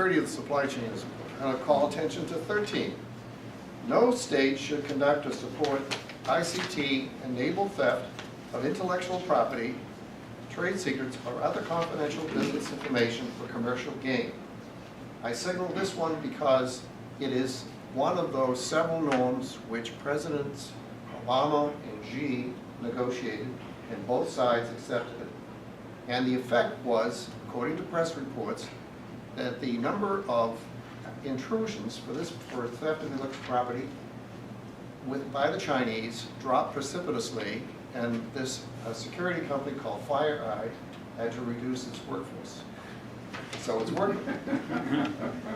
Security of the supply chain is important. And I'll call attention to 13. No state should conduct or support ICT-enabled theft of intellectual property, trade secrets, or other confidential business information for commercial gain. I signal this one because it is one of those several norms which Presidents Obama and Xi negotiated, and both sides accepted it. And the effect was, according to press reports, that the number of intrusions for theft of intellectual property by the Chinese dropped precipitously, and this security company called FireEye had to reduce its workforce. So it's working.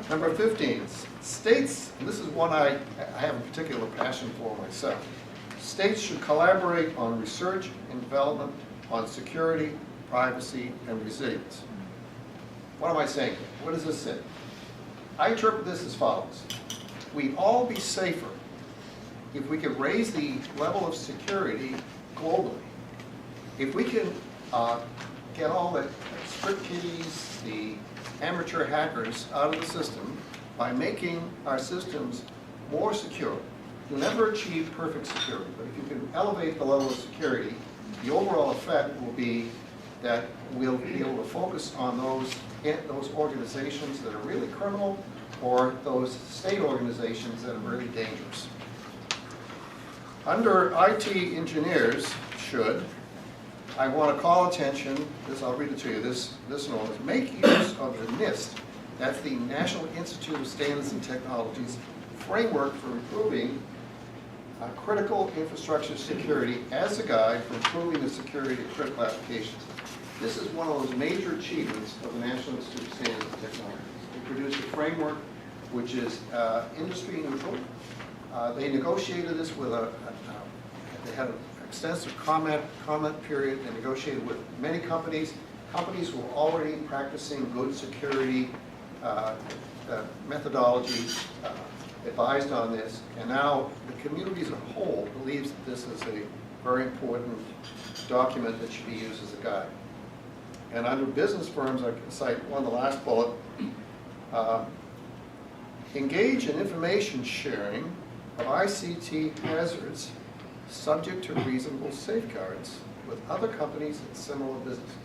Number 15, states, and this is one I have a particular passion for myself, states should collaborate on research and development on security, privacy, and resilience. What am I saying? What does this say? I interpret this as follows. We'd all be safer if we could raise the level of security globally. If we can get all the script kiddies, the amateur hackers out of the system by making our systems more secure. You'll never achieve perfect security, but if you can elevate the level of security, the overall effect will be that we'll be able to focus on those organizations that are really criminal or those state organizations that are really dangerous. Under IT engineers should, I want to call attention, I'll read it to you, this norm is make use of the NIST, that's the National Institute of Standards and Technologies, framework for improving critical infrastructure security as a guide for improving the security of critical applications. This is one of those major achievements of the National Institute of Standards and Technologies. They produced a framework which is industry neutral. They negotiated this with they had an extensive comment period. They negotiated with many companies. Companies were already practicing good security methodology, advised on this, and now the community as a whole believes that this is a very important document that should be used as a guide. And under business firms, I can cite one, the last bullet, engage in information sharing of ICT hazards subject to reasonable safeguards with other companies and similar businesses.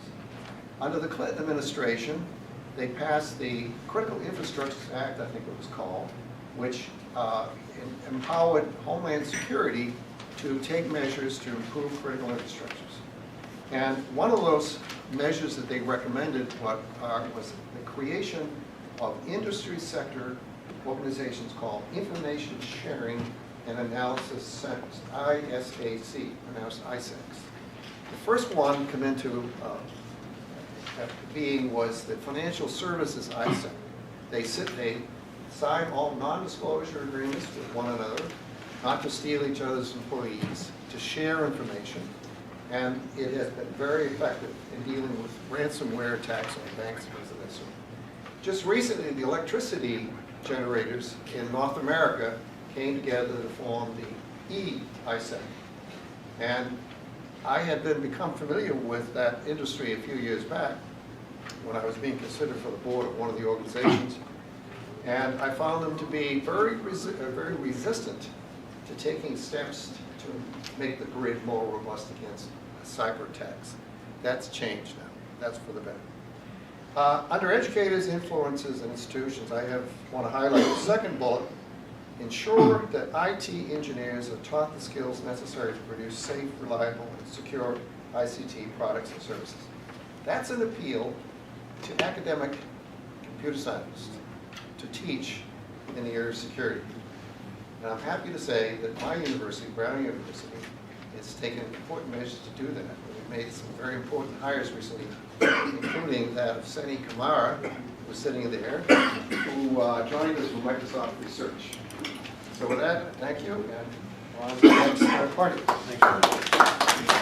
Under the Clinton administration, they passed the Critical Infrastructure Act, I think it was called, which empowered Homeland Security to take measures to improve critical infrastructures. And one of those measures that they recommended was the creation of industry sector organizations called Information Sharing and Analysis Centers, ISAC, pronounced ISACs. The first one come into being was the Financial Services ISAC. They sign all non-disclosure agreements with one another, not to steal each other's employees, to share information, and it has been very effective in dealing with ransomware attacks on banks and things of that sort. Just recently, the electricity generators in North America came together to form the E-ISAC. And I had become familiar with that industry a few years back when I was being considered for the board of one of the organizations. And I found them to be very resistant to taking steps to make the grid more robust against cyber attacks. That's changed now. That's for the better. Under educators, influences, and institutions, I want to highlight the second bullet. Ensure that IT engineers are taught the skills necessary to produce safe, reliable, and secure ICT products and services. That's an appeal to academic computer scientists to teach in the area of security. And I'm happy to say that my university, Brown University, has taken important measures to do that. We've made some very important hires recently, including that of Seni Kamara, who's sitting there, who joined us from Microsoft Research. So with that, thank you, and on to the next party. Thank you.